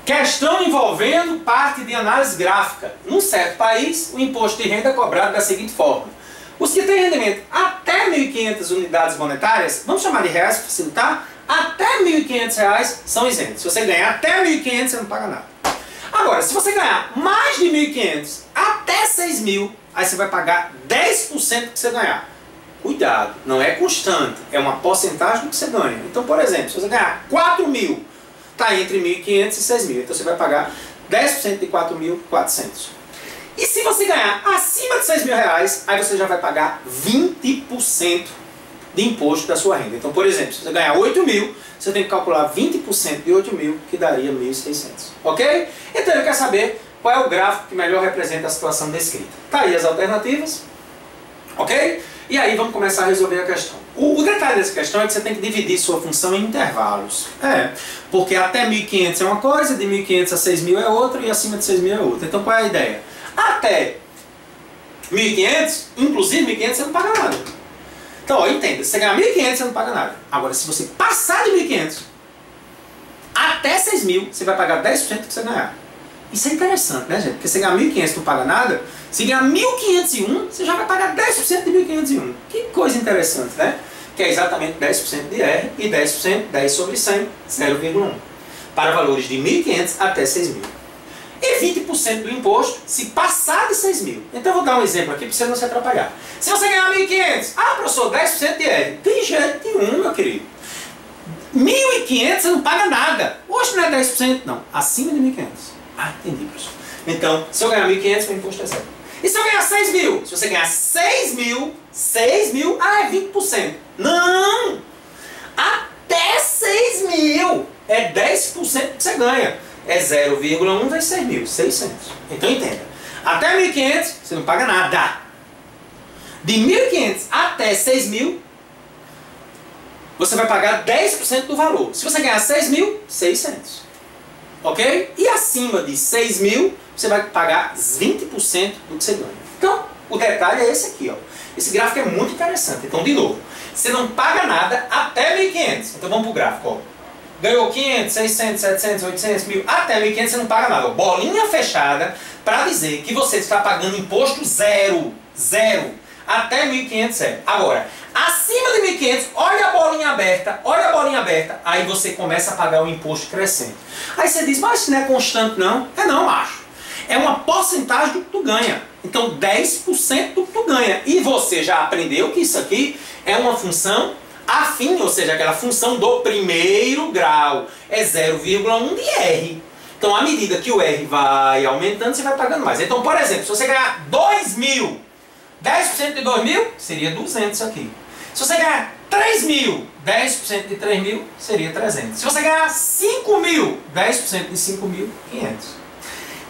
Questão envolvendo parte de análise gráfica. Num certo país, o imposto de renda é cobrado da seguinte forma. Os que têm rendimento até 1.500 unidades monetárias, vamos chamar de reais para facilitar, até R$1.500 são isentos. Se você ganhar até 1.500, você não paga nada. Agora, se você ganhar mais de 1.500 até 6.000, aí você vai pagar 10% do que você ganhar. Cuidado, não é constante, é uma porcentagem do que você ganha. Então, por exemplo, se você ganhar 4.000, está entre 1.500 e 6.000, então você vai pagar 10% de 4.400. E se você ganhar acima de R$6.000, aí você já vai pagar 20% de imposto da sua renda. Então, por exemplo, se você ganhar 8.000, você tem que calcular 20% de 8.000, que daria 1.600. Ok? Então, eu quero saber qual é o gráfico que melhor representa a situação descrita. Tá aí as alternativas. Ok? E aí vamos começar a resolver a questão. O detalhe dessa questão é que você tem que dividir sua função em intervalos. Porque até 1.500 é uma coisa, de 1.500 a 6.000 é outra e acima de 6.000 é outra. Então qual é a ideia? Até 1.500, inclusive 1.500 você não paga nada. Então, ó, entenda, se você ganhar 1.500 você não paga nada. Agora, se você passar de 1.500 até 6.000, você vai pagar 10% do que você ganhar. Isso é interessante, né, gente? Porque se você ganhar 1.500 e não paga nada, se ganhar 1.501, você já vai pagar 10% de 1.501. Que coisa interessante, né? Que é exatamente 10% de R e 10%, 10 sobre 100, 0,1. Para valores de 1.500 até 6.000. E 20% do imposto se passar de 6.000. Então eu vou dar um exemplo aqui para você não se atrapalhar. Se você ganhar 1.500, professor, 10% de R. Tem jeito nenhum, meu querido. 1.500 você não paga nada. Hoje não é 10%, não. Acima de 1.500. Entendi, professor. Então, se eu ganhar 1.500, o imposto é zero. E se eu ganhar 6.000? Se você ganhar 6.000, é 20%. Não! Até 6.000 é 10% que você ganha. É 0,1 vezes 6.000, 600. Então entenda. Até 1.500, você não paga nada. De 1.500 até 6.000, você vai pagar 10% do valor. Se você ganhar 6.000, 600. Ok? E acima de 6.000, você vai pagar 20% do que você ganha. Então, o detalhe é esse aqui, ó. Esse gráfico é muito interessante. Então, de novo, você não paga nada até 1.500. Então, vamos para o gráfico, ó. Ganhou 500, 600, 700, 800, 1.000, até 1.500 você não paga nada. Bolinha fechada para dizer que você está pagando imposto zero. Zero. Até 1.500 é. Agora, acima de 1.500, olha a bolinha aberta, aí você começa a pagar o imposto crescente. Aí você diz, mas isso não é constante não? É não, macho. É uma porcentagem do que tu ganha. Então 10% do que tu ganha. E você já aprendeu que isso aqui é uma função afim, ou seja, aquela função do primeiro grau. É 0,1 de R. Então à medida que o R vai aumentando, você vai pagando mais. Então, por exemplo, se você ganhar 2.000, 10% de 2.000 seria 200 aqui. Se você ganhar 3.000, 10% de 3.000 seria 300. Se você ganhar 5.000, 10% de 5.000, 500.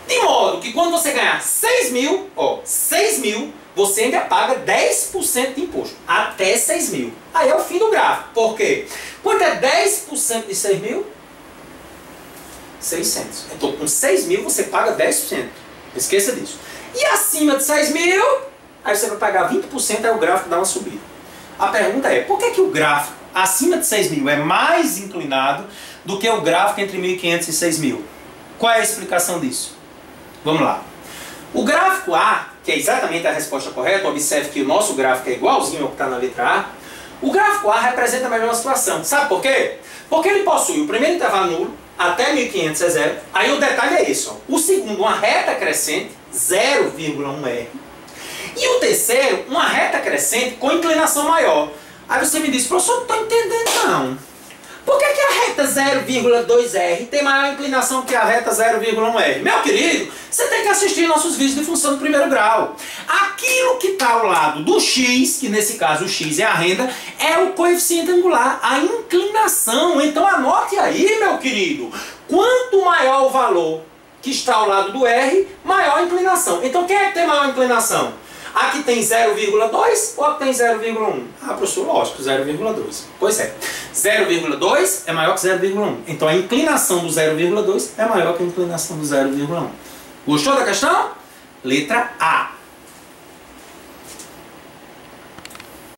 De modo que quando você ganhar 6.000, 6.000, você ainda paga 10% de imposto. Até 6.000. Aí é o fim do gráfico. Por quê? Quanto é 10% de 6.000? 600. Então com 6.000 você paga 10%. Não esqueça disso. E acima de 6.000, aí você vai pagar 20%, aí o gráfico dá uma subida. A pergunta é, por que o gráfico acima de 6.000 é mais inclinado do que o gráfico entre 1.500 e 6.000? Qual é a explicação disso? Vamos lá. O gráfico A, que é exatamente a resposta correta, observe que o nosso gráfico é igualzinho ao que está na letra A. O gráfico A representa a melhor situação. Sabe por quê? Porque ele possui o primeiro intervalo nulo, até 1.500 é zero. Aí o detalhe é esse. O segundo, uma reta crescente, 0,1R. E o terceiro, uma reta crescente com inclinação maior. Aí você me diz, professor, não estou entendendo não. Por que a reta 0,2R tem maior inclinação que a reta 0,1R? Meu querido, você tem que assistir nossos vídeos de função do primeiro grau. Aquilo que está ao lado do x, que nesse caso o x é a renda, é o coeficiente angular, a inclinação. Então anote aí, meu querido, quanto maior o valor que está ao lado do R, maior a inclinação. Então quem é que tem maior inclinação? A que tem 0,2 ou a que tem 0,1? Professor, lógico, 0,2. Pois é, 0,2 é maior que 0,1. Então a inclinação do 0,2 é maior que a inclinação do 0,1. Gostou da questão? Letra A.